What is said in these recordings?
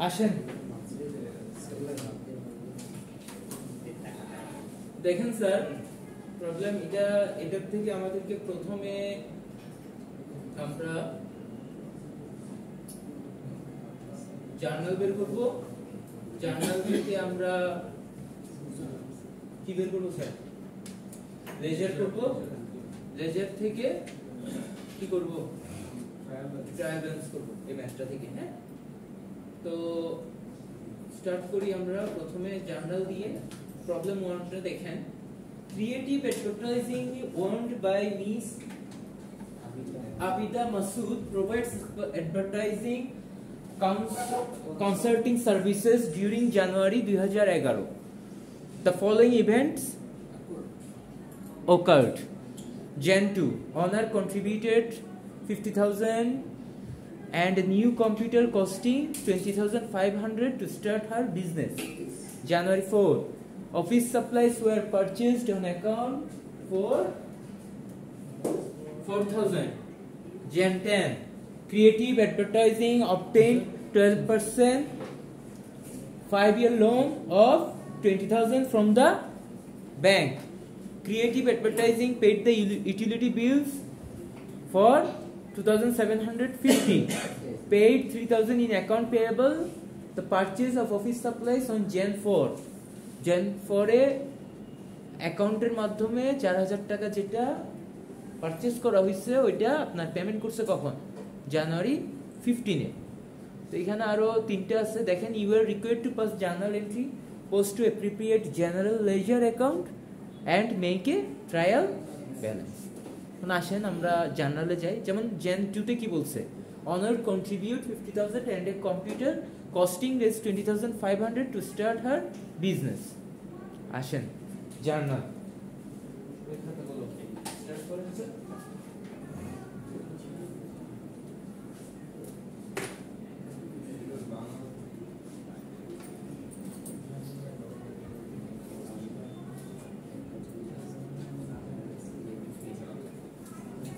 আসেন দেখেন sir problem এটার থেকে আমাদেরকে প্রথমে আমরা জার্নাল বের করব। জার্নাল থেকে আমরা কি বের করব স্যার? লেজার করব। লেজার থেকে কি করব? ট্রায়াল ব্যালেন্স করব এই ম্যাথটা থেকে। হ্যাঁ, তো স্টার্ট করি আমরা প্রথমে জার্নাল দিয়ে। প্রবলেম 1টা দেখেন, creative advertising owned by miss Abida Masood provides advertising consulting services during January 2011. The following events occurred. Jan 2, Honor contributed 50,000 and a new computer costing 20,500 to start her business. January 4, office supplies were purchased on account for 4,000. Jan 10, creative advertising obtained 12% 5-year loan of 20,000 from the bank. Creative advertising paid the utility bills for 2,750. Paid 3,000 in account payable. The purchase of office supplies on Jan 4. Jan 4 এ অ্যাকাউন্টের মাধ্যমে 4,000 টাকা যেটা purchase করা হয়েছে ওইটা আপনার payment করছে কখন? জানুয়ারি 15 এ। তো এখানে আরো তিনটা আছে দেখেন, you are required to pass journal entry, post to appropriate general ledger account and make a trial balance. এখন আসেন আমরা জার্নালে যাই। যেমন জেন 2 তে কি বলছে? Owner contribute 50,000 and a computer costing Rs 20,500 to start her business. আসেন জার্নাল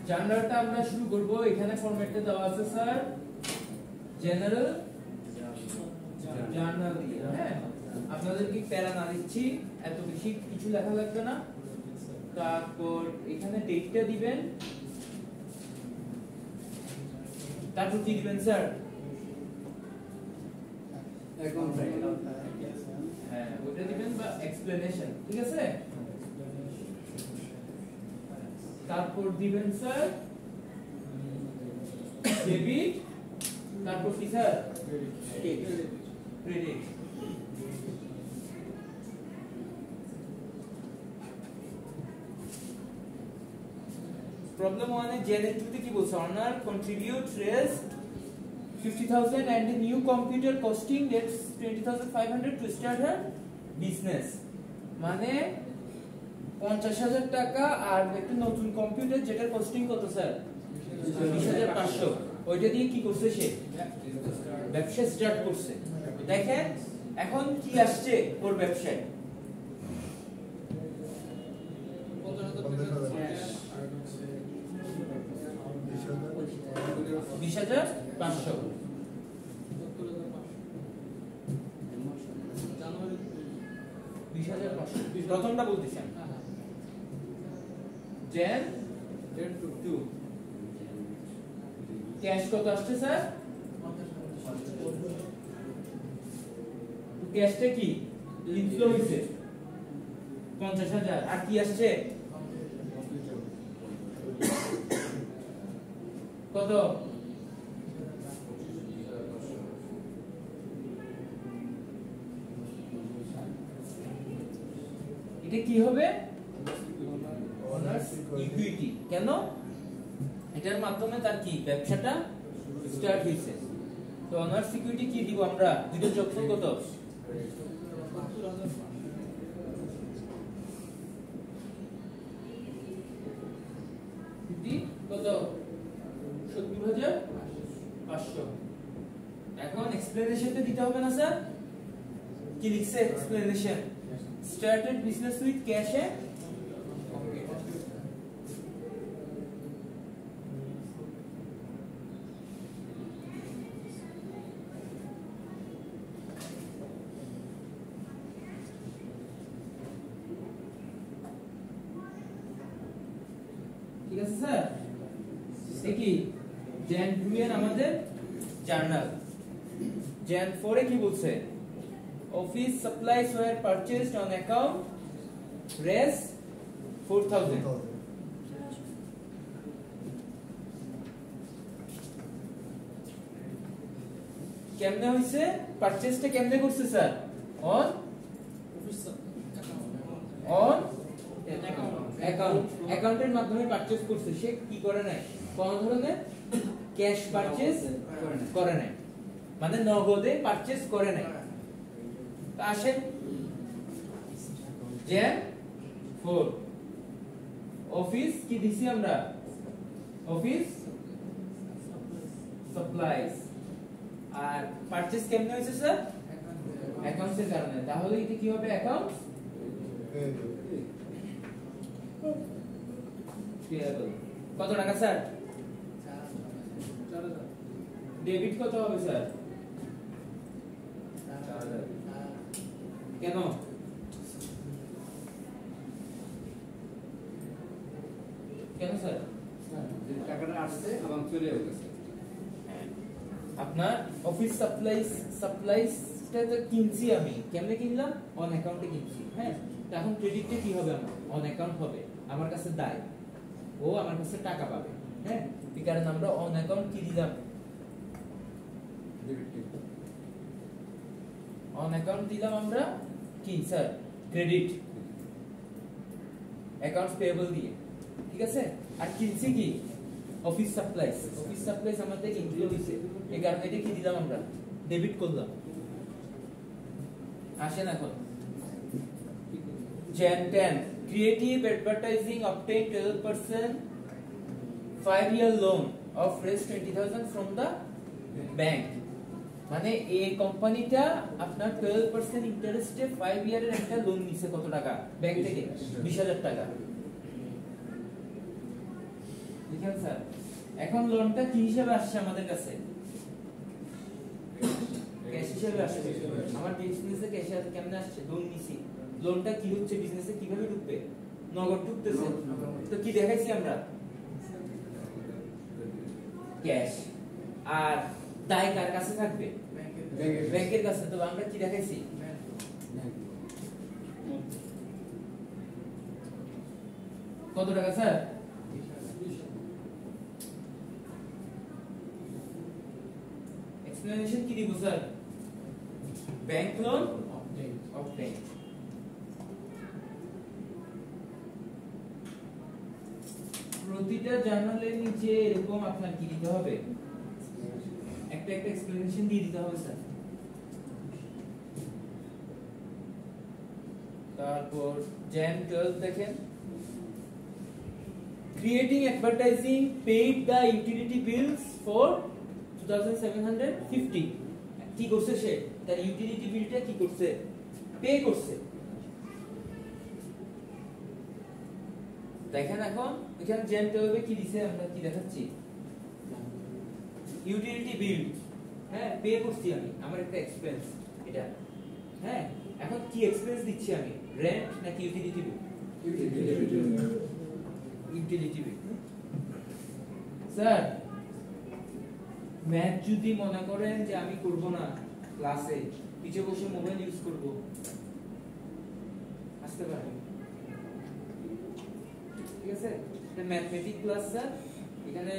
জার্নালটা আমরা শুরু করব। এখানে ফরম্যাটটা দেওয়া আছে স্যার জেনারেল জার্নাল দিয়ে। হ্যাঁ, আপনাদের কি প্যারা না দিচ্ছি, এত বেশি কিছু লেখা লাগবে না। তারপর এখানে ডেটটা দিবেন, তারপর কি দিবেন স্যার? হ্যাঁ, ওটা দিবেন বা এক্সপ্লেনেশন, ঠিক আছে। তারপর দিবেন স্যার ডেবিট, তারপর কি স্যার? ক্রেডিট। প্রবলেম 1 এ জেনারেল 2 তে কি বলছে? Owner contribute Rs 50,000 and a new computer costing that's 20,500 to start her business. মানে 50,000 টাকা আর একটা নতুন কম্পিউটার যেটার কস্টিং কত স্যার? 20,500। ওইটা দিয়ে কি করছে সে? ব্যবসা স্টার্ট করছে। দেখেন এখন কি আসছে ওর ব্যবসায়? 20,500। প্রথমটা বলতেছি আমি Jan 2। ক্যাশ কত আসছে স্যার? ক্যাশটা কি ইনফ্লো হইছে 50,000। আর কি আসছে কত? এটা কি হবে? Honours equity. কেন? এটার মাধ্যমে তার কি ব্যবসাটা স্টার্ট হইছে। তো অনার্স ইকুইটি কি দিব আমরা? দুটো যোগফল কত? কত? 70,500। এখন এক্সপ্লেনেশনটা দিতে হবে না স্যার? কি লিখছে explanation? Started business with cash এ ঠিক আছে স্যার দেখি jan 2 এর আমাদের জার্নাল jan 4 এ কি বলছে office supplies were purchased on account res 4000 কেমনে হইছে পারচেজটা কেমনে করছে স্যার অন অ্যাকাউন্টের মাধ্যমে পারচেজ করছে সে কি করে নাই কোন ধরনের ক্যাশ পারচেজ করে নাই মানে নগদে পারচেজ করে নাই তো আসেন jan 4 অফিস কি দিছি আমরা অফিস সাপ্লাইজ আর পারচেজ কেমনে হইছে স্যার অ্যাকাউন্টসের কারণে তাহলে এটা কি হবে অ্যাকাউন্ট পেয়েবল কত টাকা স্যার 4000 ডেবিট কত হবে স্যার 4000 কেন কেন স্যার টাকাটা আসছে এবং চলে গেছে আপনার অফিস সাপ্লাইজটা তো কিনছি আমি কেমনে কিনলাম অন অ্যাকাউন্টে কিনছি হ্যাঁ এখন ক্রেডিটটা কি হবে আমার অন অ্যাকাউন্ট হবে আমার কাছে দায় ও আমার কাছে টাকা পাবে হ্যাঁ এই কারণে আমরা অন অ্যাকাউন্ট কি দিলাম অন অ্যাকাউন্ট দিলাম আমরা কি স্যার ক্রেডিট অ্যাকাউন্টস পেয়েবল দিয়ে ঠিক আছে আর কিনছি কি অফিস সাপ্লাইজ আমাদের ইনক্লুড হইছে এই কারণে এটা কি দিলাম আমরা ডেবিট করলাম আসেন এখন jan 10 creative advertising obtained 12% 5-year loan of res 20000 from the bank মানে এই কোম্পানিটা আপনার 12% ইন্টারেস্টে 5 ইয়ারের একটা লোন নিছে কত টাকা ব্যাংক থেকে 20000 টাকা লিখেন স্যার এখন লোনটা কি হিসাবে আসছে আমাদের কাছে ক্যাশ হিসাবে আসছে আমার বিজনেসে ক্যাশ কেমনে আসছে লোন নিছি লোনটা কি হচ্ছে বিজনেসে কিভাবে ঢুকবে নগদ ঢুকতেছে তো কি দেখাইছি আমরা ক্যাশ আর দায় কার কাছে থাকবে ব্যাংকের কাছে তো আমরা কি দেখাইছি কত টাকা স্যার এক্সপ্লেনেশন কি দিব স্যার ব্যাংক লোন obtained প্রতিটা জার্নালের নিচে এরকম আপনার কি দিতে হবে একটা এক্সপ্লেনেশন দিয়ে দিতে হবে স্যার তারপর jan 12 দেখেন creating advertising paid the utility bills for 2750 কি করছে সে তার ইউটিলিটি বিলটা কি করছে পে করছে দেখেন এখন এখানে jan 12 এ কি দিছে আমরা কি দেখাচ্ছি ইউটিলিটি বিল হ্যাঁ পে করছি আমি আমার একটা এক্সপেন্স এটা হ্যাঁ এখন কি এক্সপেন্স দিচ্ছি আমি রেন্ট নাকি utility bill utility bill sir math যদি মনে করেন যে আমি করব না ক্লাসে পিছে বসে মোবাইল ইউজ করব আসতে পারেন ঠিক আছে এটা ম্যাথমেটিক্স ক্লাস স্যার এখানে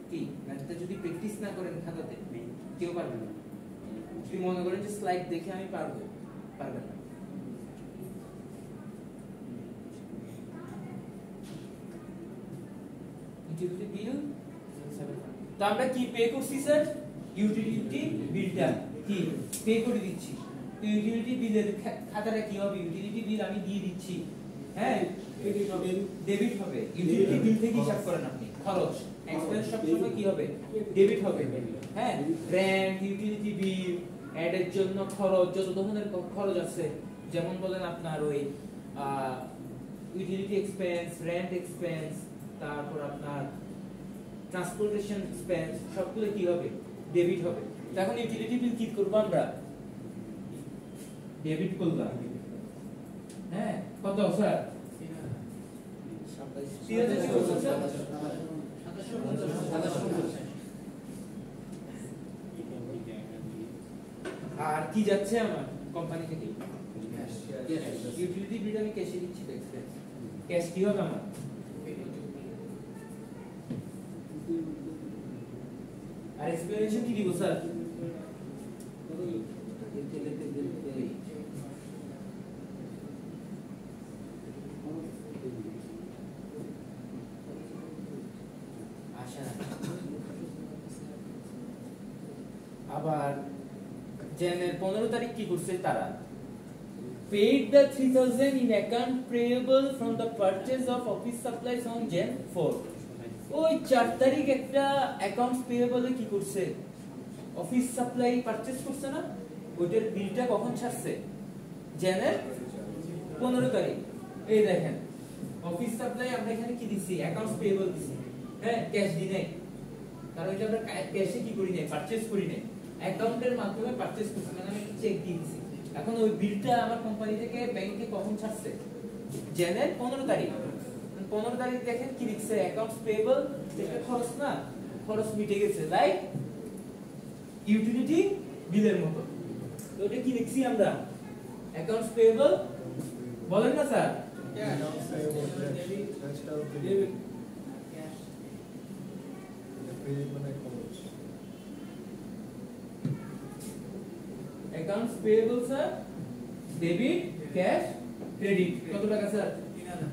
কি ম্যাথটা যদি প্র্যাকটিস না করেন খাতাতে কেউ পারবে না যদি মনে করেন যে স্লাইড দেখে আমি পারবো পারবেন না ইউটিলিটি বিল তো আমরা কি পে করছি স্যার ইউটিলিটি বিলটা কি পে করে দিচ্ছি তো ইউটিলিটি বিলের খাতাটা কি হবে ইউটিলিটি বিল আমি দিয়ে দিচ্ছি হ্যাঁ ডেবিট হবে ইউটিলিটি বিল থেকে হিসাব করেন আপনি খরচ এক্সপেন্স সব সময় কি হবে ডেবিট হবে হ্যাঁ রেন্ট ইউটিলিটি বিল অ্যাড এর জন্য খরচ যত ধরনের খরচ আছে যেমন বলেন আপনার ওই ইউটিলিটি এক্সপেন্স রেন্ট এক্সপেন্স তারপর আপনার ট্রান্সপোর্টেশন এক্সপেন্স সবগুলো কি হবে ডেবিট হবে এখন ইউটিলিটি বিল কি করব আমরা ডেবিট করলাম হ্যাঁ কত স্যার 3000 কি বলছেন স্যার? আর কি যাচ্ছে আমার কোম্পানি থেকে? ইউটিলিটি বিল আমি ক্যাশে দিচ্ছি দেখতে। ক্যাশ কি হবে আমার? আর এক্সপ্লেনেশন কি দিব স্যার? আশা আবার জেনের 15 তারিখ কি করছে তারা? paid the 3000 in account payable from the purchase of office supplies on Jan 4 ওই 4 তারিখ একটা অ্যাকাউন্টস পেয়েবল কি করছে? অফিস সাপ্লাই পারচেজ করছে না? ওইটার বিলটা কখন ছাড়ছে? জেনের 15 তারিখ। এই দেখেন অফিস সাপ্লাই আমরা এখানে কি দিছি? অ্যাকাউন্টস পেয়েবল দিছি। হ্যাঁ, ক্যাশ দি নাই, কারণ এটা আমরা ক্যাশে কি করি নাই, পারচেজ করি নাই, অ্যাকাউন্টের মাধ্যমে পারচেজ করছি, মানে আমি চেক দিয়ে দিছি। এখন ওই বিলটা আমার কোম্পানি থেকে ব্যাংকে কখন ছাড়ছে? জেনের 15 তারিখ। 15 তারিখ দেখেন কি লিখছে? অ্যাকাউন্টস পেয়েবল, যেটা খরচ না, খরচ মিটে গেছে, লাইক ইউটিলিটি বিলের মতো। তো এটা কি লিখছি আমরা? অ্যাকাউন্টস পেয়েবল বলেন না sir? Accounts payable sir, debit, cash, credit. কত টাকা স্যার? 3000।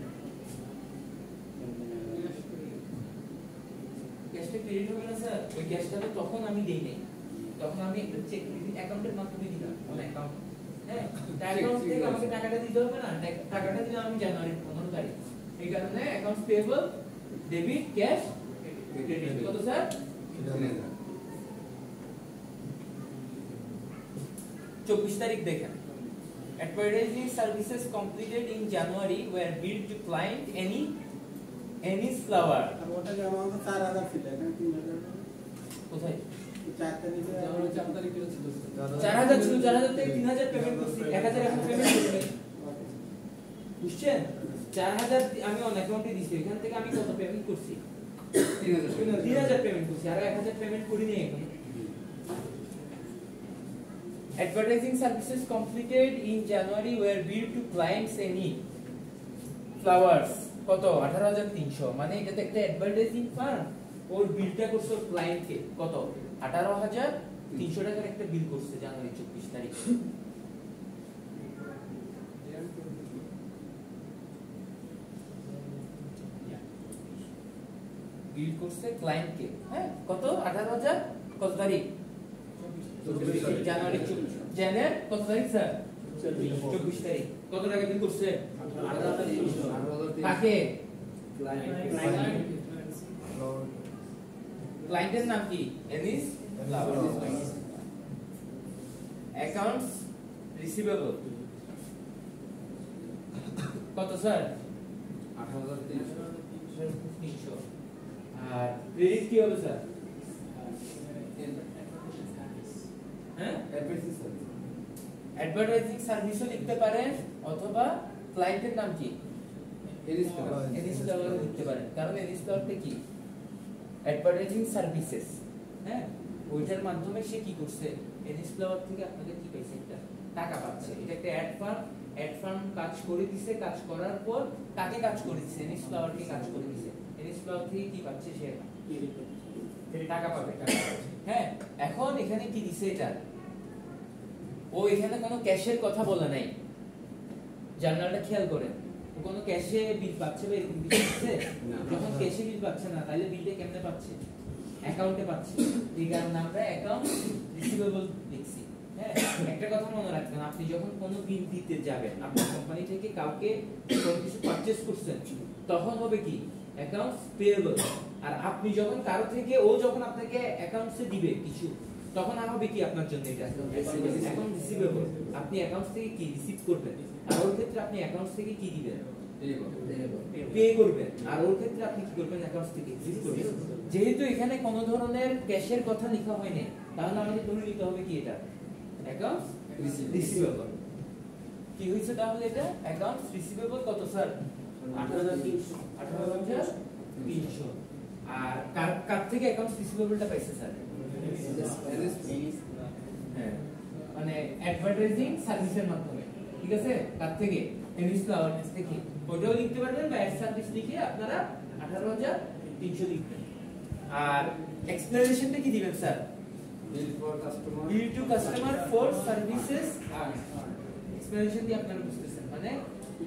ক্যাশটা ক্রেডিট হবে না স্যার? ওই ক্যাশটা তো তখন আমি দেই নাই, তখন আমি একটা চেক অ্যাকাউন্টের মাধ্যমে দিলাম, মানে অ্যাকাউন্ট। হ্যাঁ, অ্যাকাউন্ট থেকে আমাকে টাকাটা দিতে হবে না? টাকাটা দিলাম আমি জানুয়ারি 15 তারিখ। এই কারণে accounts payable, debit, cash, credit. কত স্যার? 24 তারিখ দেখেন, advertising services completed in January were billed to client any flower। আর ওটা যে আমার 4000 ছিল না 3000 কোথায়? 4 তারিখে আমরা 4 তারিখে ছিল 4000 ছিল, 4000 থেকে 3000 পেমেন্ট করছি, 1000 এখন পেমেন্ট করছি, বুঝছেন? 4000 আমি অন অ্যাকাউন্টে দিছি, এখান থেকে আমি কত পেমেন্ট করছি? 3000 পেমেন্ট করছি, আর 1000 পেমেন্ট করিনি এখন। Advertising services completed in January were billed to clients any flowers। কত? 18300। মানে এটাতে একটা অ্যাডভার্টাইজিং ফার্ম ওর বিলটা করছে ওর ক্লায়েন্টকে কত? 18300 টাকার একটা বিল করছে জানুয়ারি 24 তারিখে। বিল করছে ক্লায়েন্টকে, হ্যাঁ, কত? 18000। কত তারিখ? জানুয়ারি 24। জেনের কত তারিখ স্যার? 24 তারিখ। কত টাকা বিল করছে? 18300। কাকে? ক্লায়েন্টের নাম কি? এনিস ফ্লাওয়ার। অ্যাকাউন্টস রিসিভেবল কত স্যার? 18300। আর ক্রেডিট কি হবে স্যার? হ্যাঁ, অ্যাডভার্টাইজিং সার্ভিসও লিখতে পারেন, অথবা ক্লায়েন্টের নাম কি? এনিস ফ্লাওয়ার লিখতে পারেন, কারণ এনিস ফ্লাওয়ারটা কি? Advertising services. হ্যাঁ, ওইটার মাধ্যমে সে কি করছে? এনিস ফ্লাওয়ার থেকে আপনাদের কি পাইছে? একটা টাকা পাচ্ছে। এটা একটা অ্যাড ফার্ম কাজ করে দিছে, কাজ করার পর কাকে কাজ করে দিছে? এনিস ফ্লাওয়ারকে কাজ করে দিছে। এনিস ফ্লাওয়ার থেকে কি পাচ্ছে সে? টাকা পাবে, টাকা পাবে। হ্যাঁ, এখন এখানে কি দিছে? এটা ও এখানে কোনো ক্যাশের কথা বলে নাই, জার্নালটা খেয়াল করেন। ও কোনো ক্যাশে বিল পাচ্ছে বা এরকম কিছু পাচ্ছে? যখন ক্যাশে বিল পাচ্ছে না, তাহলে বিলটা কেমনে পাচ্ছে? অ্যাকাউন্টে পাচ্ছে। এই কারণে আমরা অ্যাকাউন্ট রিসিভেবল লিখছি। হ্যাঁ, একটা কথা মনে রাখবেন, আপনি যখন কোনো বিল দিতে যাবেন, আপনার কোম্পানি থেকে কাউকে কোনো কিছু পারচেজ করছেন, তখন হবে কি? Accounts payable. আর আপনি যখন কারো থেকে, ও যখন আপনাকে অ্যাকাউন্টসে দিবে কিছু, তখন আর হবে কি আপনার জন্য? এটা অ্যাকাউন্ট রিসিভেবল। আপনি অ্যাকাউন্টস থেকে কি রিসিভ করবেন, আর ওর ক্ষেত্রে আপনি অ্যাকাউন্টস থেকে কি দিবেন? পে করবেন। আর ওর ক্ষেত্রে আপনি কি করবেন? অ্যাকাউন্টস থেকে রিসিভ করবেন। যেহেতু এখানে কোনো ধরনের ক্যাশের কথা লেখা হয়নি, তাহলে আমাদের ধরে নিতে হবে কি? এটা অ্যাকাউন্টস রিসিভেবল। কি হইছে তাহলে? এটা অ্যাকাউন্টস রিসিভেবল কত স্যার? 18,300 আর কার থেকে অ্যাকাউন্টস রিসিভেবলটা পাইছে স্যার? হ্যাঁ, মানে অ্যাডভার্টাইজিং সার্ভিসের মাধ্যমে, ঠিক আছে? কার থেকে? এনএস অ্যাওয়ারনেস থেকে। ওটাও লিখতে পারবেন বা অ্যাড সার্ভিস লিখে আপনারা 18,300 লিখবেন। আর এক্সপ্লেনেশনটা কি দিবেন sir? Bill for customer, bill to customer for services আর এক্সপ্লেনেশন দিয়ে আপনারা বুঝতেছেন, মানে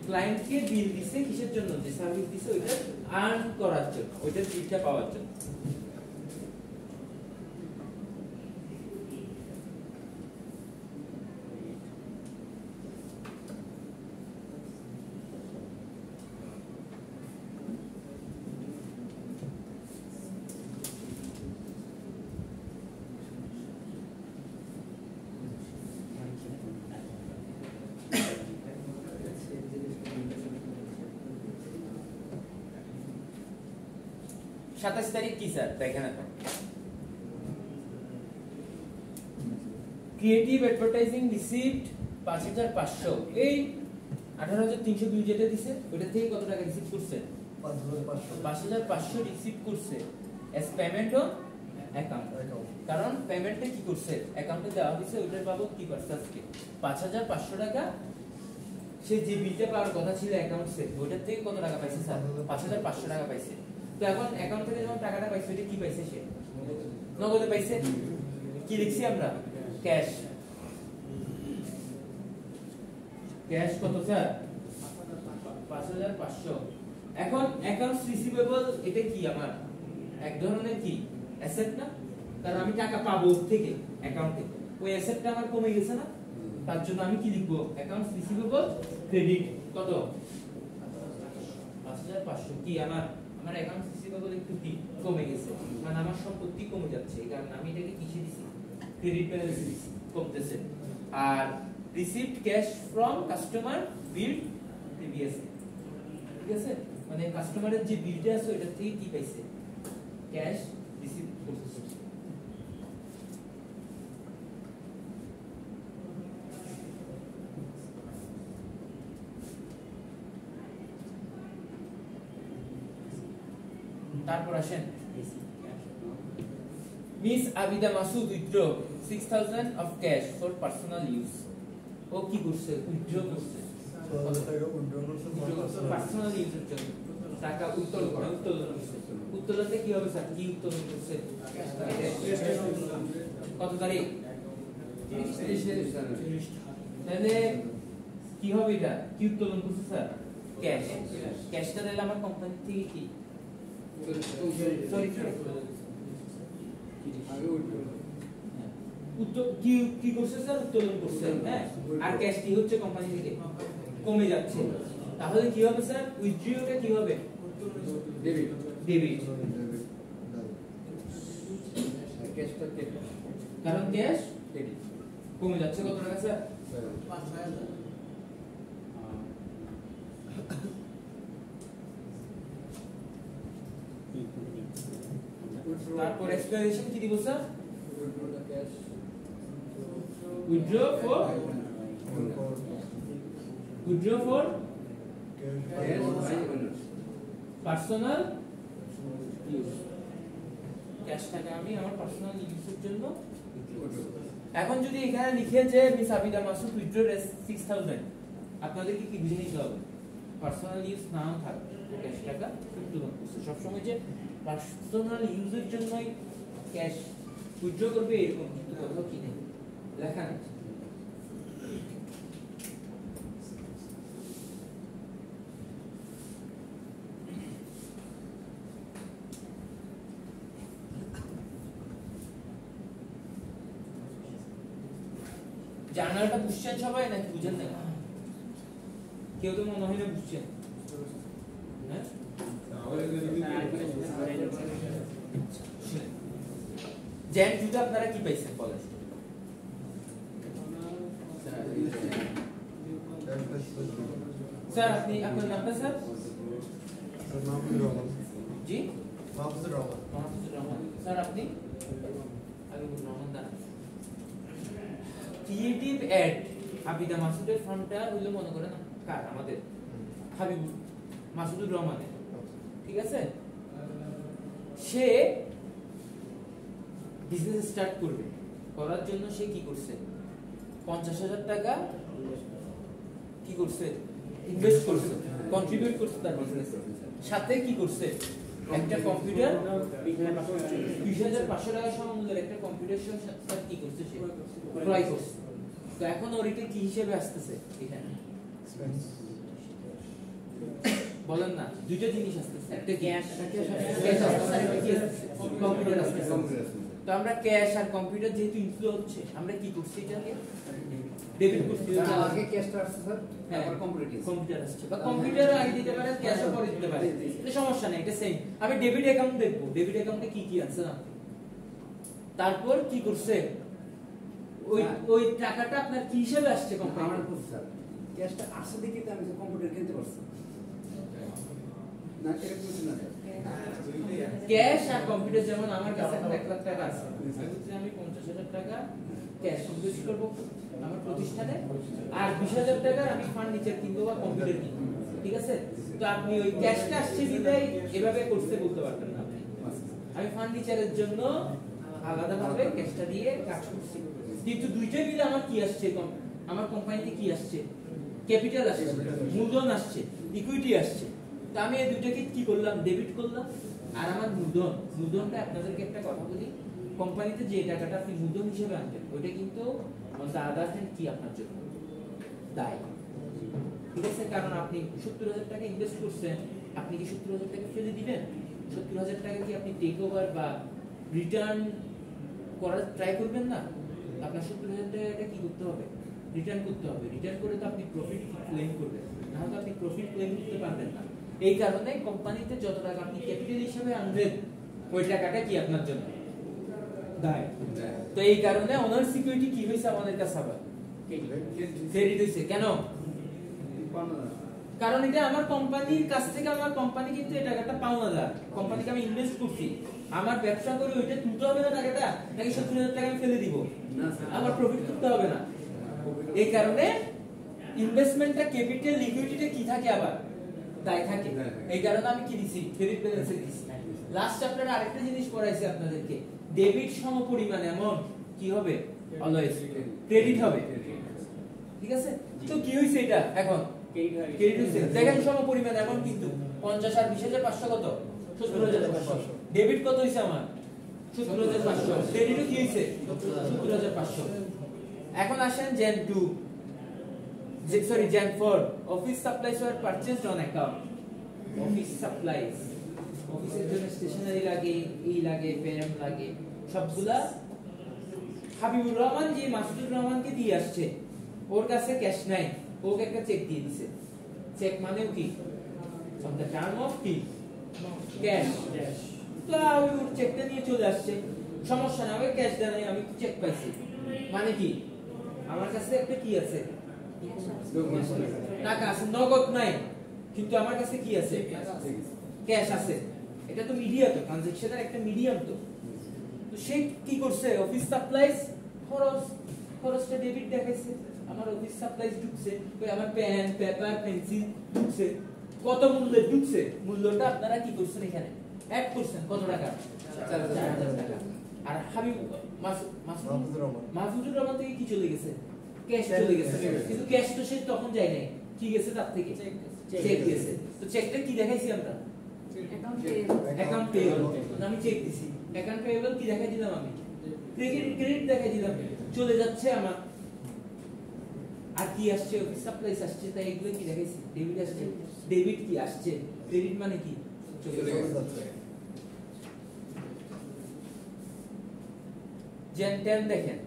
ক্লায়েন্টকে বিল দিছে কিসের জন্য? যে সার্ভিস দিছে ওইটা আর্ন করার জন্য, ওইটার বিলটা পাওয়ার জন্য। সাতাশ তারিখ কি স্যার? দেখেন এখন ক্রিয়েটিভ অ্যাডভার্টাইজিং রিসিভড 5,500। এই 18,300 বিল যেটা দিছে ওটা থেকে কত টাকা রিসিভ করছে? 5,500 রিসিভ করছে এস পেমেন্ট অন অ্যাকাউন্ট। কারণ পেমেন্টটা কি করছে? অ্যাকাউন্টে দেওয়া হয়েছে, ওইটার বাবদ কি করছে আজকে 5,500 টাকা। সে যে বিলটা পাওয়ার কথা ছিল অ্যাকাউন্টসে ওইটার থেকে কত টাকা পাইছে স্যার? 5,500 টাকা পাইছে। তো এখন অ্যাকাউন্ট থেকে যখন টাকাটা পাইছে এটা কি পাইছে? সে নগদে পাইছে। কি লিখছি আমরা? ক্যাশ। ক্যাশ কত স্যার? 5,500। এখন অ্যাকাউন্টস রিসিভেবল এটা কি আমার এক ধরনের কি অ্যাসেট না? কারণ আমি টাকা পাবো থেকে অ্যাকাউন্টে, ওই অ্যাসেটটা আমার কমে গেছে না? তার জন্য আমি কি লিখবো? অ্যাকাউন্টস রিসিভেবল ক্রেডিট কত? 5,500। কি আমার অ্যাকাউন্টস রিসিভেবল একটু কি কমে গেছে, মানে আমার সম্পত্তি কমে যাচ্ছে, এই কারণে আমি এটাকে কিসে দিছি? ক্রেডিট ব্যালেন্সে দিছি, কমতেছে। আর received cash from customer bill previously, ঠিক আছে? মানে কাস্টমারের যে বিলটা আছে ওটা থেকে কি পাইছে? ক্যাশ রিসিভ করতেছে। তারপর আসেন Miss Abida Masud withdraw 6,000 of cash for personal use. ও কি করছে? উইথড্র করছে পার্সোনাল ইউজের জন্য, টাকা উত্তোলন করছে। উত্তোলনটা কি হবে স্যার? কি উত্তোলন করছে? কত তারিখ? 30 তাহলে কি হবে এটা? কি উত্তোলন করছে স্যার? ক্যাশ। ক্যাশটা দিলে আমার কোম্পানি থেকে কি কি করছে স্যার? উত্তোলন করছে। হ্যাঁ, আর ক্যাশটি হচ্ছে কোম্পানি থেকে কমে যাচ্ছে। তাহলে কি হবে স্যার? উইথড্রটা কি হবে? ডেবিট। ডেবিট, ক্যাশটা ক্রেডিট, কারণ ক্যাশ ক্রেডিট কমে যাচ্ছে। কত টাকা স্যার? 5,000। তারপর এক্সপ্লেনেশন কি দিব sir? Cash withdraw for personal use. ক্যাশটাকে আমি আমার পার্সোনাল ইউজের জন্য। এখন যদি এখানে লিখে যে মিস আবিদা মাসুদ উইথড্র 6,000, আপনাদের কি বুঝে নিতে হবে? পার্সোনাল ইউজ নাও থাকবে, ক্যাশ টাকা উত্তোলন করছে। সবসময় যে পার্সোনাল ইউজের জন্যই ক্যাশ উইথড্র করবে এরকম কিন্তু কোথাও কি নেই লেখা নেই। জার্নালটা বুঝছেন সবাই নাকি বুঝেন না? কেউ তো মনে হয় না বুঝছেন। হ্যাঁ, জ্যান জুতা আপনারা কি পাইছেন কলেজ? স্যার আপনি আপনার নামটা স্যার? জি মাহফুজুর রহমান। স্যার আপনি? হাবিবুর রহমান দাঁড়ান। ক্রিয়েটিভ অ্যাড আবিদা মাসুদের ফর্মটা হলো মনে করেন কার? আমাদের হাবিবুর। মাসুদুর রহমানের, ঠিক আছে? সে বিজনেস স্টার্ট করবে, করার জন্য সে কি করছে, 50,000 টাকা কি করছে, ইনভেস্ট করছে, কন্ট্রিবিউট করছে তার বিজনেসে। সাথে কি করছে, একটা কম্পিউটার 20,500 টাকা সমমূল্যের একটা কম্পিউটার সাথে কি করছে, সে ক্রয় করছে। তো এখন ওর এটা কি হিসেবে আসতেছে এখানে বলেন না? দুইটা জিনিস আসতেছে, একটা ক্যাশ, কম্পিউটার আসতেছে। তো আমরা ক্যাশ আর কম্পিউটার যেহেতু ইনফ্লো হচ্ছে, আমরা কি করছি, এটাকে ডেবিট করছি। আগে ক্যাশটা আসছে স্যার, তারপর কম্পিউটার আসছে, বা কম্পিউটার আগে দিতে পারে, ক্যাশও পরে দিতে পারে, এটা সমস্যা নেই, এটা সেম। আমি ডেবিট অ্যাকাউন্ট দেখবো, ডেবিট অ্যাকাউন্টে কি কি আছে না, তারপর কি করছে, ওই টাকাটা আপনার কি হিসেবে আসছে কোম্পানি। আমার বুঝ স্যার, ক্যাশটা আসছে দেখি তো আমি কম্পিউটার কিনতে পারছি না, এটা বুঝছি না স্যার। ক্যাশ আর কম্পিউটার, যেমন আমার কাছে 1 লাখ টাকা আছে, আমি 50,000 টাকা ক্যাশ ইনভেস্ট করবো আমার প্রতিষ্ঠানে, আর 20,000 টাকা আমি ফার্নিচার কিনবো বা কম্পিউটার কিনবো, ঠিক আছে? তো আপনি ওই ক্যাশটা আসছে বিদায় এভাবে করতে বলতে পারবেন না। আমি ফার্নিচারের জন্য আলাদাভাবে ক্যাশটা দিয়ে কাজ করছি, কিন্তু দুইটাই মিলে আমার কি আসছে, আমার কোম্পানিতে কি আসছে, ক্যাপিটাল আসছে, মূলধন আসছে, ইকুইটি আসছে। তো আমি এই দুইটাকে কি করলাম, ডেবিট করলাম। আর আমার মূলধনটা আপনাদেরকে একটা কথা বলি, কোম্পানিতে যে টাকাটা আপনি মূলধন হিসেবে আনবেন, ওইটা কিন্তু আদার হ্যান্ড কি আপনার জন্য দায়, ঠিক আছে? কারণ আপনি 70,000 টাকা ইনভেস্ট করছেন, আপনি কি 70,000 টাকা ফেলে দিবেন? 70,000 টাকা কি আপনি টেক ওভার বা রিটার্ন করার ট্রাই করবেন না? আপনার 70,000 টাকা কি করতে হবে, রিটার্ন করতে হবে। রিটার্ন করে তো আপনি প্রফিট ক্লেম করবেন, নাহলে আপনি প্রফিট ক্লেম করতে পারবেন না। এই কারণে কোম্পানিতে যত টাকা আপনি ক্যাপিটাল হিসেবে আনবেন, ওই টাকাটা কি আপনার জন্য দায়। তো এই কারণে ওনার সিকিউরিটি কি হইছে আমাদের কাছে, আবার ক্রেডিট হইছে। কেন? কারণ এটা আমার কোম্পানির কাছ থেকে, আমার কোম্পানি কিন্তু এই টাকাটা পাওনাদার, কোম্পানিকে আমি ইনভেস্ট করছি, আমার ব্যবসা করে ওইটা তুলতে হবে না টাকাটা, নাকি 70,000 টাকা আমি ফেলে দিব, আমার প্রফিট করতে হবে না। এই কারণে ইনভেস্টমেন্টটা, ক্যাপিটাল, লিকুইডিটি কি থাকে, আবার দায় থাকে। এই কারণে আমি কি দিছি, ক্রেডিট ব্যালেন্সে দিছি। লাস্ট চ্যাপ্টারে আরেকটা জিনিস পড়াইছি আপনাদেরকে, ডেবিট সমপরিমাণ অ্যামাউন্ট কি হবে, অলওয়েজ ক্রেডিট হবে, ঠিক আছে? তো কি হইছে এটা এখন, ক্রেডিট হইছে। দেখেন সমপরিমাণ অ্যামাউন্ট কিন্তু 50 আর 20,500 কত, 70,500। ডেবিট কত হইছে আমার, 70,500। ক্রেডিটও কি হইছে, 70,500। এখন আসেন gen 2, sorry Jan 4, office supplies were purchased on account. Office supplies, অফিসের জন্য স্টেশনারি লাগে, এই লাগে, পেন লাগে, সবগুলা হাবিবুর রহমান যে মাসুদুর রহমানকে দিয়ে আসছে, ওর কাছে ক্যাশ নাই, ওকে একটা চেক দিয়ে দিছে। চেক মানে কি, অন দ্য টার্ম অফ কি, ক্যাশ। তো ওই ওর চেকটা নিয়ে চলে আসছে, সমস্যা না, ওই ক্যাশ দেয় নাই, আমি চেক পাইছি, মানে কি আমার কাছে একটা কি আছে, টাকা আছে, নগদ নাই, কিন্তু আমার কাছে কি আছে, ক্যাশ আছে। এটা তো মিডিয়া, তো ট্রানজাকশনের একটা মিডিয়াম। তো সে কি করছে, অফিস সাপ্লাইজ খরচটা ডেবিট দেখাইছে, আমার অফিস সাপ্লাইজ ঢুকছে, ওই আমার পেন, পেপার, পেন্সিল ঢুকছে, কত মূল্যে ঢুকছে, মূল্যটা আপনারা কি করছেন এখানে অ্যাড করছেন, কত টাকা, 4,000 টাকা। আর হাবিব মাহফুজুর রহমান থেকে কি চলে গেছে, ক্যাশ চলে গেছে, কিন্তু ক্যাশ তো সে তখন যায় নাই, কি গেছে তার থেকে, চেক গেছে। তো চেকটা কি দেখাইছি আমরা, অ্যাকাউন্ট পেয়েবল, আমি চেক দিছি, অ্যাকাউন্ট পেয়েবল কি দেখাই দিলাম, আমি ক্রেডিট দেখাই দিলাম, চলে যাচ্ছে আমার। আর কি আসছে, অফিস সাপ্লাইস আসছে, তাই এগুলো কি দেখাইছি, ডেবিট আসছে। ডেবিট কি আসছে, ক্রেডিট মানে কি, চলে যাচ্ছে। জেন 10 দেখেন,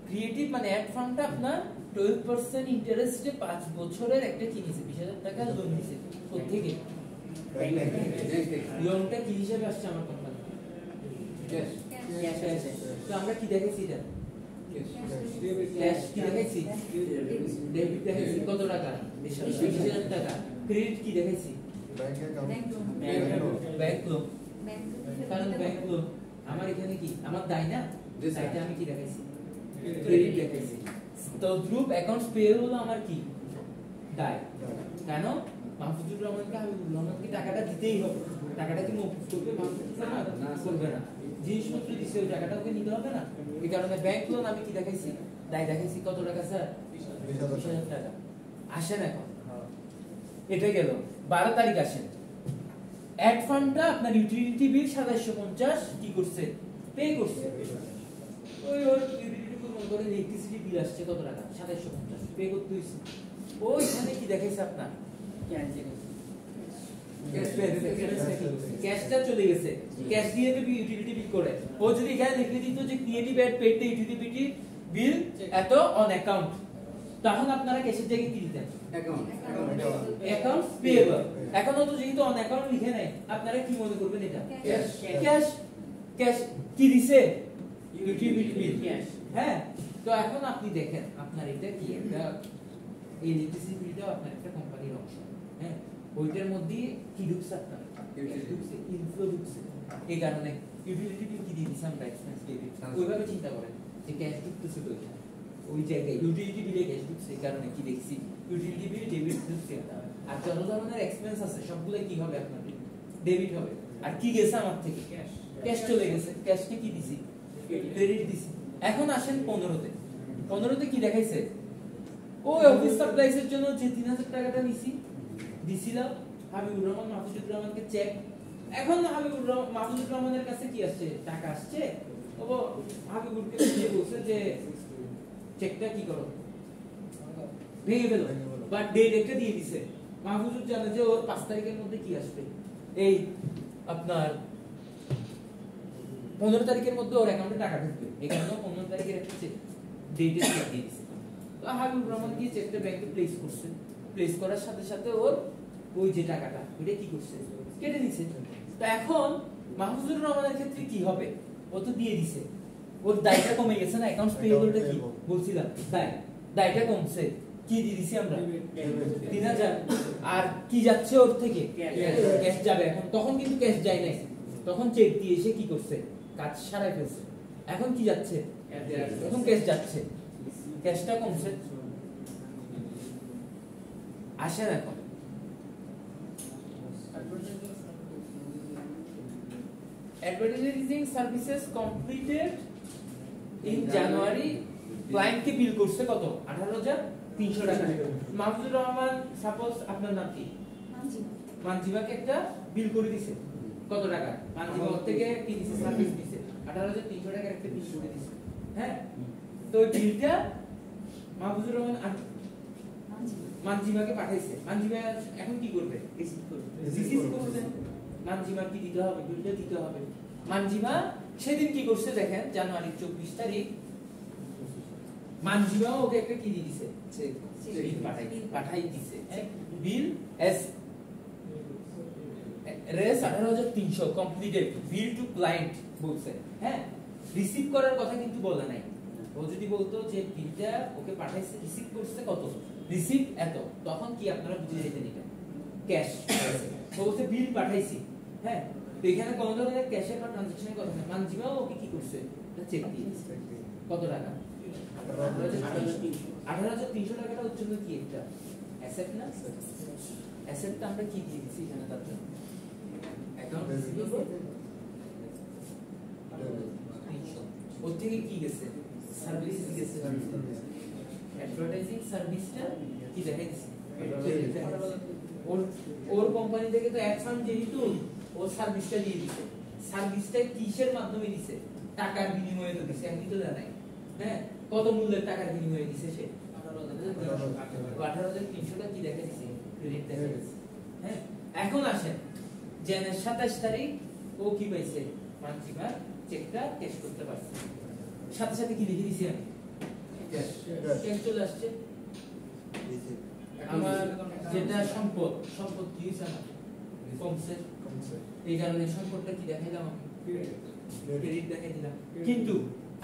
ক্রিয়েটিভ মানে অ্যাড ফান্ডটা আপনার 12% ইন্টারেস্টে 5 বছরের একটা কিনেছে, 20,000 টাকা লোন দিয়েছে। কোথেকে, লোনটা কি হিসাবে আসছে আমার কোম্পানি, ক্যাশ আছে। তো আমরা কি দেখাইছি, এটা ক্যাশ কি দেখাইছি, ডেবিট দেখাইছি, কত টাকা, 20,000 টাকা। ক্রেডিট কি দেখাইছি, ব্যাংক লোন, কারণ ব্যাংক লোন আমার এখানে কি, আমার দায় না, দায়টা আমি কি দেখাইছি, ক্রেডিট দেখাইছি। তো গ্রুপ অ্যাকাউন্টস পেয়েবল আমার কি, দায়। কেন মাহফুজুর রহমানকে হাবিবুর রহমানকে টাকাটা দিতেই হবে। টাকাটা কি মৌকুফ করবে মাহফুজুর রহমান? না, করবে না। জিনিসপত্র দিছে ওই টাকাটা ওকে নিতে হবে না। এই কারণে ব্যাংক লোন আমি কি দেখাইছি? দায় দেখাইছি কত টাকা স্যার? 20,000 টাকা। আসেন এখন এটা গেল 12 তারিখ। আসেন অ্যাড ফান্ডটা আপনার ইউটিলিটি বিল 2750 কি করছে? পে করছে। ওই ওর ইউটিলিটি বিল মনে করেন ইলেকট্রিসিটি বিল আসছে কত টাকা? 2750 পে করতে হইছে। ওইখানে কি দেখাইছে আপনার? ক্যাশটা চলে গেছে, ক্যাশ দিয়ে দেবে ইউটিলিটি বিল করে। ও যদি এখানে লিখে দিত যে creative ad paid the utility bill এত অন অ্যাকাউন্ট, তখন আপনারা ক্যাশের জায়গায় কি দিতেন? Account payable. এখন তো যেহেতু অন অ্যাকাউন্ট লিখে নাই, আপনারা কি মনে করবেন এটা? ক্যাশ। ক্যাশ কি দিছে? Utility bill. হ্যাঁ, তো এখন আপনি দেখেন আপনার এটা কি? একটা ইলেকট্রিসিটি বিলটা আপনার একটা কোম্পানির অংশ। হ্যাঁ, ওইটার মধ্যে কি ঢুকছে? আপনার ঢুকছে, ইনফ্লো ঢুকছে। এই কারণে ইউটিলিটি বিল কি দিয়ে দিছে? আমরা এক্সপেন্স ডেবিট। ওইভাবে চিন্তা করেন যে ক্যাশ ঢুকতেছে তো ওই জায়গায় ইউটিলিটি বিলে ক্যাশ ঢুকছে। এই কারণে কি দেখছি? ইউটিলিটি বিল ডেবিট ঢুকছে। আর যত ধরনের এক্সপেন্স আছে সবগুলো কি হবে? আপনার ডেবিট হবে। আর কি গেছে আমার থেকে? ক্যাশ চলে গেছে। ক্যাশকে কি দিছি? ক্রেডিট দিছি। এখন আসেন 15 তে। 15 তে কি দেখাইছে? ওই অফিস সাপ্লাইসের জন্য যে 3000 টাকাটা নিছি দিছিলাম হাবিবুর রহমান মাহফুজুর রহমানকে চেক। এখন হাবিবুর রহমান মাহফুজুর রহমানের কাছে কি আসছে? টাকা আসছে। ও হাবিবুরকে দিয়ে বলছে যে চেকটা কি করো, ভেঙে ফেলো, বাট ডেট একটা দিয়ে দিছে। মাহফুজুর জানে যে ওর 5 তারিখের মধ্যে কি আসবে, এই আপনার 15 তারিখের মধ্যে ওর অ্যাকাউন্টে টাকা ঢুকবে। এই কারণে 15 তারিখের একটা ডেটে চেক দিয়ে দিছে। তো হাবিবুর রহমান গিয়ে চেকটা ব্যাংকে প্লেস করছে। প্লেস করার সাথে সাথে ওর ওই যে টাকাটা ওইটা কি করছে? কেটে নিছে। তো এখন মাহফুজুর রহমানের ক্ষেত্রে কি হবে? ও তো দিয়ে দিছে, ওর দায়টা কমে গেছে না? অ্যাকাউন্টস পেয়েবলটা কি বলছিলাম? দায়টা কমছে। কি দিয়ে দিছি আমরা? 3000। আর কি যাচ্ছে ওর থেকে? ক্যাশ যাবে। এখন তখন কিন্তু ক্যাশ যায় নাই, তখন চেক দিয়ে এসে কি করছে? কাজ সারাই ফেলছে। এখন কি যাচ্ছে? এখন ক্যাশ যাচ্ছে, ক্যাশটা কমছে। আসেন এখন advertising services completed in January. ক্লায়েন্টকে বিল করছে কত? 18,300 টাকা। মাহফুজুর রহমান সাপোজ আপনার নাম কি? মানজিমাকে একটা বিল করে দিছে কত টাকা? মানজিমা থেকে কি দিছে? সার্ভিস দিছে 18,300 টাকার একটা বিল করে দিছে। হ্যাঁ, তো ওই বিলটা মাহফুজুর রহমান মানজিমাকে পাঠাইছে। মানজিমা এখন কি করবে? রিসিভ করবে। মানজিমা কি দিতে হবে? বিলটা দিতে হবে। মানজিমা সেদিন কি করছে দেখেন, জানুয়ারি 24 তারিখ মানজিমা ওকে একটা কি দিয়ে দিছে? চেক পাঠাই দিছে। বিল এস রেস 18,300 কমপ্লিটেড বিল টু ক্লায়েন্ট বলছে। হ্যাঁ, রিসিভ করার কথা কিন্তু বলা নাই। ও যদি বলতো যে বিলটা ওকে পাঠাইছে, রিসিভ করছে কত, রিসিভ এত, তখন কি আপনারা বুঝে যেতেন এটা ক্যাশ। ও বলছে বিল পাঠাইছি। হ্যাঁ, তো এখানে কোন ধরনের ক্যাশের বা ট্রানজাকশনের কথা না। মানজিমাও ওকে কি করছে? চেক দিয়েছে। কত টাকা? 18,300 টাকাটা হচ্ছে কি একটা অ্যাসেট না? অ্যাসেটটা আমরা কি দিয়ে দিছি এখানে? তার জন্য অ্যাকাউন্ট রিসিভেবল 300। ওর থেকে কি গেছে? সার্ভিস গেছে। অ্যাডভার্টাইজিং সার্ভিসটা কি দেখাইছে? ওর কোম্পানি থেকে তো এক ফান্ড যেহেতু ও সার্ভিসটা দিয়ে দিছে। সার্ভিসটা কিসের মাধ্যমে দিছে? টাকার বিনিময়ে তো দিছে। আমি তো জানাই। হ্যাঁ, কত মূল্যের টাকার বিনিময়ে দিছে সে? 18,300 টাকা কি দেখা দিছে? ক্রেডিট দেখা দিছে। হ্যাঁ, এখন আসেন জানুয়ারি 27 তারিখ ও কি পাইছে? মানজিমা চেকটা ক্যাশ করতে পারছে। সাথে সাথে কি লিখে দিছি আমি? ক্যাশ চলে আসছে। আমার যেটা সম্পদ কি হইছে? আমার কমছে। এই কারণে সম্পদটা কি দেখাইলাম? ক্রেডিট দেখাই দিলাম। কিন্তু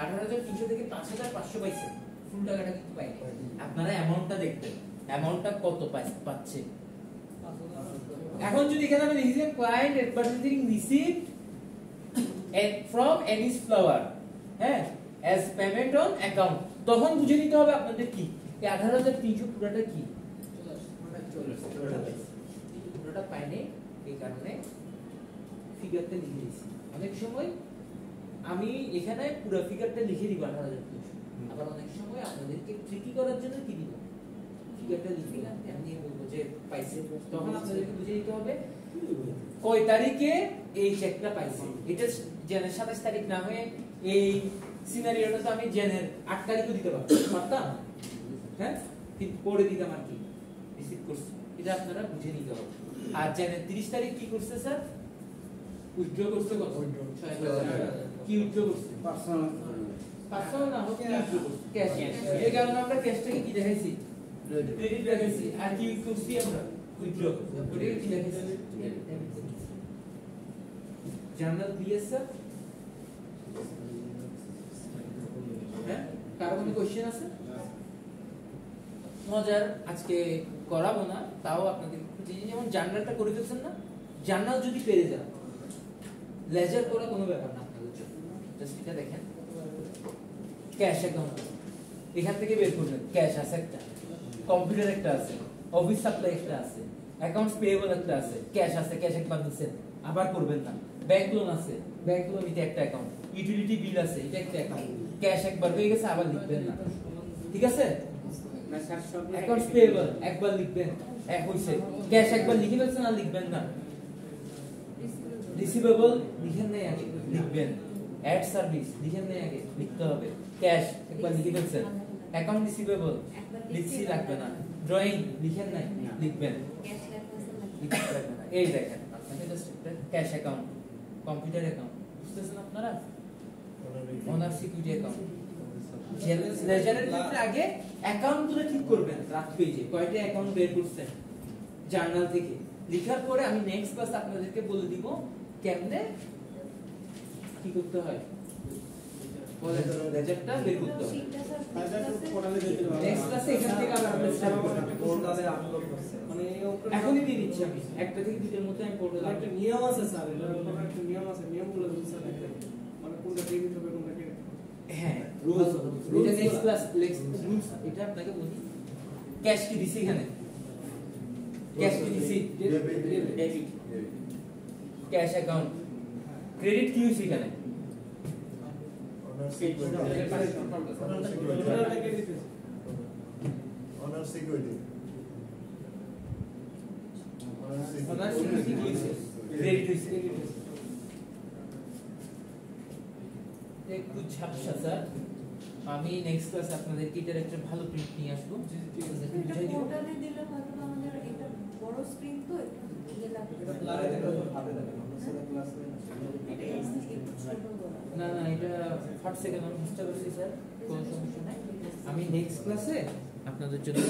18,300 থেকে 5,500 পাইছে। ফুল টাকাটা কিন্তু পাইনি। আপনারা অ্যামাউন্টটা দেখবেন, অ্যামাউন্টটা কত পাচ্ছে। এখন যদি এখানে আমি লিখি যে client advertising received from Anis Flower, হ্যাঁ, অ্যাজ পেমেন্ট অন অ্যাকাউন্ট, তখন বুঝে নিতে হবে আপনাদের কি 18,300 পুরোটা কি চলে আসছে, পুরোটা পাইনি, এই কারণে ফিগারটা লিখে দিয়েছি। অনেক সময় আমি এখানে পুরো ফিগারটা লিখে দিব 18,200, আবার অনেক সময় আপনাদেরকে ট্রিকি করার জন্য কি দিব, ফিগারটা লিখে না এমনি বলবো যে পাইছে, তখন আপনাদেরকে বুঝে দিতে হবে কয় তারিখে এই চেকটা পাইছে। এটা জেনের 27 তারিখ না হয়ে এই সিনারিওটা তো আমি জেনের 8 তারিখও দিতে পারতাম, হ্যাঁ, কিন্তু পরে দিতাম আর কি, রিসিভ করছি, এটা আপনারা বুঝে নিতে হবে। আর জেনের 30 তারিখ কি করছে স্যার, উইথড্র করছে কত, 6,000 কি উইথড্র করছে, পার্সোনাল না হোক উইথড্র করছে ক্যাশ, এই কারণে আমরা ক্যাশটাকে কি দেখাইছি, ক্রেডিট দেখাইছি, আর কি করছি আমরা উইথড্র, ওটাকে কি দেখাইছি, জার্নাল ক্লিয়ার স্যার? হ্যাঁ, কারো কোনো কোশ্চেন আছে? মজার আজকে করাবো না, তাও আপনাদের যেমন জার্নালটা করে ফেলছেন না, জার্নাল যদি পেরে যান লেজার করা কোনো ব্যাপার না আপনাদের জন্য। জাস্ট এটা দেখেন, ক্যাশ অ্যাকাউন্ট এখান থেকে বের করবেন, ক্যাশ আছে একটা, কম্পিউটার একটা আছে, অফিস সাপ্লাই একটা আছে, অ্যাকাউন্টস পেয়েবল একটা আছে, ক্যাশ আছে, ক্যাশ একবার নিছেন আবার করবেন না, ব্যাংক লোন আছে, ব্যাংক লোন এটা একটা অ্যাকাউন্ট, ইউটিলিটি বিল আছে এটা একটা অ্যাকাউন্ট, ক্যাশ একবার হয়ে গেছে আবার লিখবেন না, ঠিক আছে? অ্যাকাউন্টস পেয়েবল একবার লিখবেন, এক হইছে, ক্যাশ একবার লিখে ফেলছেন আর লিখবেন না, রিসিভেবল লিখেন নাই আগে লিখবেন, অ্যাড সার্ভিস লিখেন নাই আগে লিখতে হবে, ক্যাশ একবার লিখে ফেলছেন, অ্যাকাউন্ট রিসিভেবল লিখছি লাগবে না, ড্রয়িং লিখেন নাই লিখবেন, এই দেখেন আপনাদের just cash account, computer account, বুঝতেছেন আপনারা, ওনার সিকিউরিটি অ্যাকাউন্ট, লেজারের ক্ষেত্রে আগে অ্যাকাউন্টগুলো ঠিক করবেন, রাত পেজে কয়টা অ্যাকাউন্ট বের করছেন জার্নাল থেকে, লেখার পরে আমি নেক্সট ক্লাস আপনাদেরকে বলে দিব কেমনে কি করতে হয়, বলে লেজারটা বের করতে হয়। নেক্সট ক্লাসে এখান থেকে আমরা স্টার্ট করব, মানে এখনই দিয়ে দিচ্ছি আমি, একটা থেকে দুটোর মধ্যে আমি পড়বো, একটা নিয়ম আছে স্যার, একটা নিয়ম আছে, নিয়মগুলো বুঝতে হবে, মানে কোনটা দিয়ে দিতে হবে কোনটা দিয়ে, হ্যাঁ রুলস, এটা নেক্সট ক্লাস রুলস, এটা আপনাকে বলি, ক্যাশ কি দিছি এখানে, ক্যাশ কি দিছি, ডেবিট, ক্যাশ অ্যাকাউন্ট, ক্রেডিট কি হইছে এখানে, অনার সিকিউরিটি ওনার সিকিউরিটি কি হইছে, ক্রেডিট হইছে, একটু ঝাপসা স্যার, আমি নেক্সট ক্লাস আপনাদেরকে এটার একটা ভালো প্রিন্ট নিয়ে আসবো, বুঝাই দিব, পোর্টালে দিলে হয়তো আমাদের এটা বড় স্ক্রিন তো একটু ইয়ে লাগবে, না না এটা 40 সেকেন্ড আমি চেষ্টা করছি স্যার, কোনো সমস্যা নাই, আমি নেক্সট ক্লাসে আপনাদের জন্য